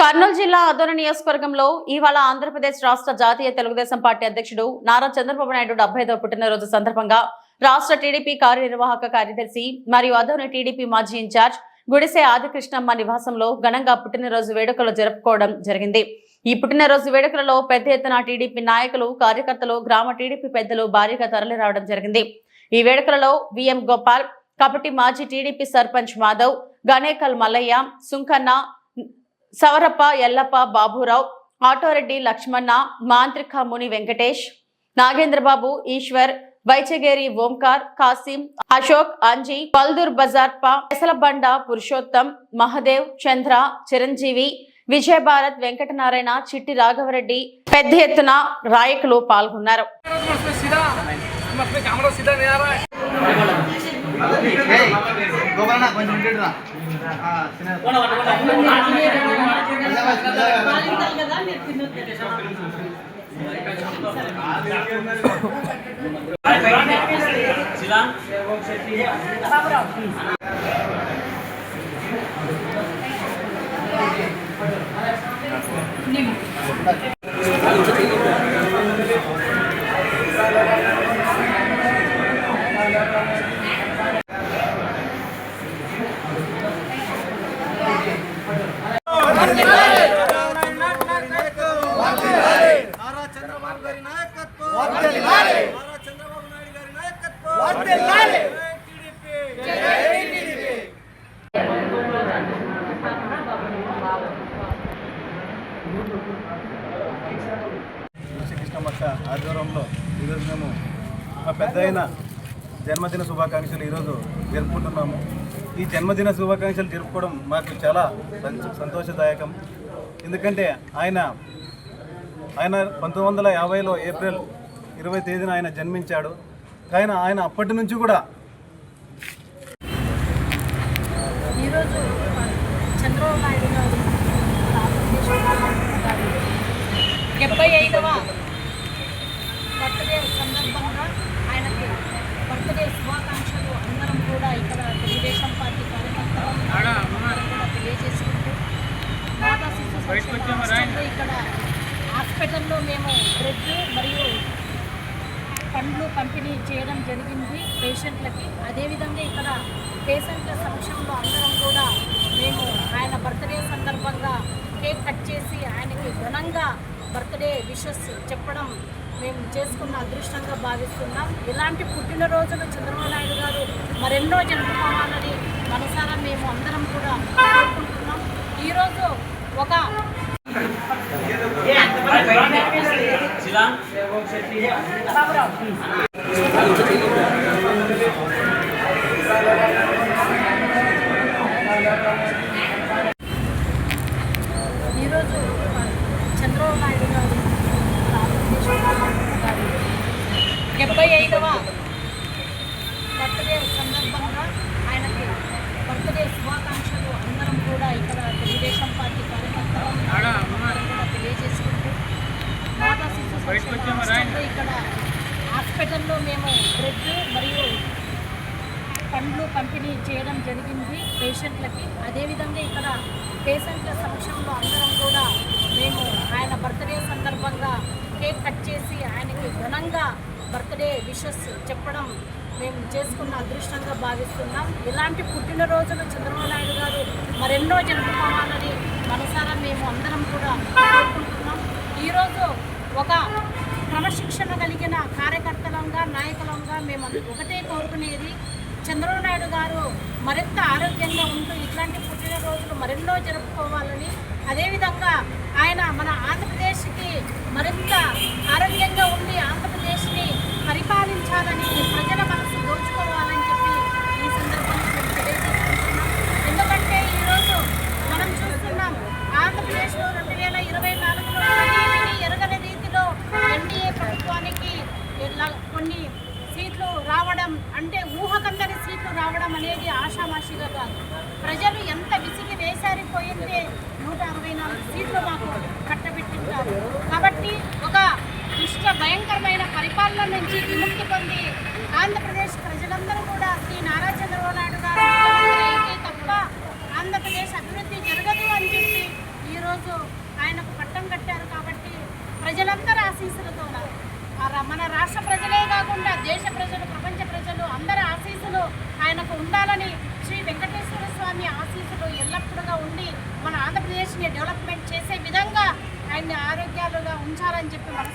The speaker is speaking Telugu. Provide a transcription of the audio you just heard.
కర్నూలు జిల్లా ఆదోని నియోజకవర్గంలో ఇవాళ ఆంధ్రప్రదేశ్ రాష్ట్ర జాతీయ తెలుగుదేశం పార్టీ అధ్యక్షుడు నారా చంద్రబాబు నాయుడు 70వ పుట్టినరోజు సందర్భంగా రాష్ట్ర టీడీపీ కార్యనిర్వాహక కార్యదర్శి మరియు ఆదోని టీడీపీ మాజీ ఇన్ఛార్జ్ గుడిసె ఆదికృష్ణమ్మ నివాసంలో ఘనంగా పుట్టినరోజు వేడుకలు జరుపుకోవడం జరిగింది. ఈ పుట్టినరోజు వేడుకలలో పెద్ద ఎత్తున టీడీపీ నాయకులు, కార్యకర్తలు, గ్రామ టీడీపీ పెద్దలు భారీగా తరలి రావడం జరిగింది. ఈ వేడుకలలో విఎం గోపాల్, కపటి మాజీ టీడీపీ సర్పంచ్ మాధవ్, గణేకల్ మల్లయ్య, సుంకన్న, సవరప్ప, ఎల్లప్ప, బాబురావు, ఆటోరెడ్డి లక్ష్మణ, మాంత్రిక ముని వెంకటేష్, నాగేంద్రబాబు, ఈశ్వర్, వైచగేరి ఓంకార్, కాసిం, అశోక్, అంజీ, పల్దూర్ బజార్ప, పెసలబండ పురుషోత్తం, మహదేవ్, చంద్ర, చిరంజీవి, విజయభారత్, వెంకటనారాయణ, చిట్టి రాఘవరెడ్డి పెద్ద ఎత్తున నాయకులు పాల్గొన్నారు. ఆధ్వర్యంలో ఈరోజు మేము మా పెద్ద అయిన జన్మదిన శుభాకాంక్షలు ఈరోజు జరుపుకుంటున్నాము. ఈ జన్మదిన శుభాకాంక్షలు జరుపుకోవడం మాకు చాలా సంతోషదాయకం. ఎందుకంటే ఆయన 1950లో ఏప్రిల్ 20వ తేదీన ఆయన జన్మించాడు. కానీ ఆయన అప్పటి నుంచి కూడా ఈరోజు చంద్రబాబు నాయుడు గారు 75వ బర్త్డే సందర్భంగా ఆయనకి బర్త్డే శుభాకాంక్షలు అందరం కూడా ఇక్కడ తెలుగుదేశం పార్టీ కార్యకర్తలు కూడా తెలియజేసుకుంటూ మాతా శిశు సంక్షేమ ఇక్కడ హాస్పిటల్లో మేము బ్రెడ్ మరియు పండ్లు పంపిణీ చేయడం జరిగింది పేషెంట్లకి. అదేవిధంగా ఇక్కడ పేషెంట్ల సమక్షంలో అందరం కూడా మేము ఆయన బర్త్డే సందర్భంగా కేక్ కట్ చేసి ఆయనకి ఘనంగా బర్త్డే విషెస్ చెప్పడం మేము చేసుకున్న అదృష్టంగా భావిస్తున్నాం. ఇలాంటి పుట్టినరోజులు చంద్రబాబు నాయుడు గారు మరెన్నో జరుపుకోవాలని మనసారా మేము అందరం కూడా కోరుకుంటున్నాం. ఈరోజు ఒక ఈరోజు చంద్రబాబు నాయుడు గారు 75వ బర్త్డే సందర్భంగా ఆయనకి బర్త్డే శుభాకాంక్షలు అందరం కూడా ఇక్కడ తెలుగుదేశం పార్టీ కార్యకర్తలు కూడా తెలియజేసుకుంటూ మాతా శిశు సంక్షేమ ఇక్కడ హాస్పిటల్లో మేము బ్రెడ్ మరియు పండ్లు పంపిణీ చేయడం జరిగింది పేషెంట్లకి. అదేవిధంగా ఇక్కడ పేషెంట్ల సమక్షంలో అందరం కూడా మేము ఆయన బర్త్డే సందర్భంగా కేక్ కట్ చేసి ఆయనకి ఘనంగా బర్త్డే విషెస్ చెప్పడం మేము చేసుకున్న అదృష్టంగా భావిస్తున్నాం. ఇలాంటి పుట్టినరోజులు చంద్రబాబు నాయుడు గారు మరెన్నో జరుపుకోవాలని మనసారా మేము అందరం కూడా కోరుకుంటున్నాం. ఈరోజు ఒక క్రమశిక్షణ కలిగిన కార్యకర్తలంగా, నాయకులంగా మేము ఒకటే కోరుకునేది, చంద్రబాబు నాయుడు గారు మరింత ఆరోగ్యంగా ఉంటూ ఇట్లాంటి పుట్టినరోజులు మరెన్నో జరుపుకోవాలని, అదేవిధంగా ఆయన మన ఆంధ్రప్రదేశ్కి మరింత ఆరోగ్యంగా ఉండి ఆంధ్రప్రదేశ్ని పరిపాలించాలని, ప్రజల మనసు దోచుకోవాలని చెప్పి ఈ సందర్భంగా మేము తెలియజేస్తున్నాం. ఎందుకంటే ఈరోజు మనం చూస్తున్నాం ఆంధ్రప్రదేశ్లో 2024లో ఎరగని రీతిలో ఎన్డీఏ ప్రభుత్వానికి కొన్ని సీట్లు రావడం అంటే ఊహకందని సీట్లు రావడం అనేది ఆషామాషిగా కాదు. ప్రజలు ఎంత విసిగి వేసారిపోయిందే 164 సీట్లు మాకు కట్టబెట్టింటారు. కాబట్టి ఒక దుష్ట భయంకరమైన పరిపాలన నుంచి విముక్తి పొంది ఆంధ్రప్రదేశ్ ప్రజలందరూ కూడా శ్రీ నారా చంద్రబాబు నాయుడు గారు తప్ప ఆంధ్రప్రదేశ్ అభివృద్ధి జరగదు అని చెప్పి ఈరోజు ఈరోజు ఆయనకు పట్టం కట్టారు కాబట్టి ప్రజలందరి ఆశీస్సులతో మన రాష్ట్ర ప్రజలే కాకుండా దేశ ప్రజలు, ప్రపంచ ప్రజలు అందరి ఆశీస్సులు ఆయనకు ఉండాలని, శ్రీ వెంకటేశ్వర స్వామి ఆశీస్సులు ఎల్లప్పుడూగా ఉండి మన ఆంధ్రప్రదేశ్ని డెవలప్మెంట్ చేసే విధంగా ఆయన్ని ఆరోగ్యాలుగా ఉంచాలని చెప్పి మనస్ఫూర్తిగా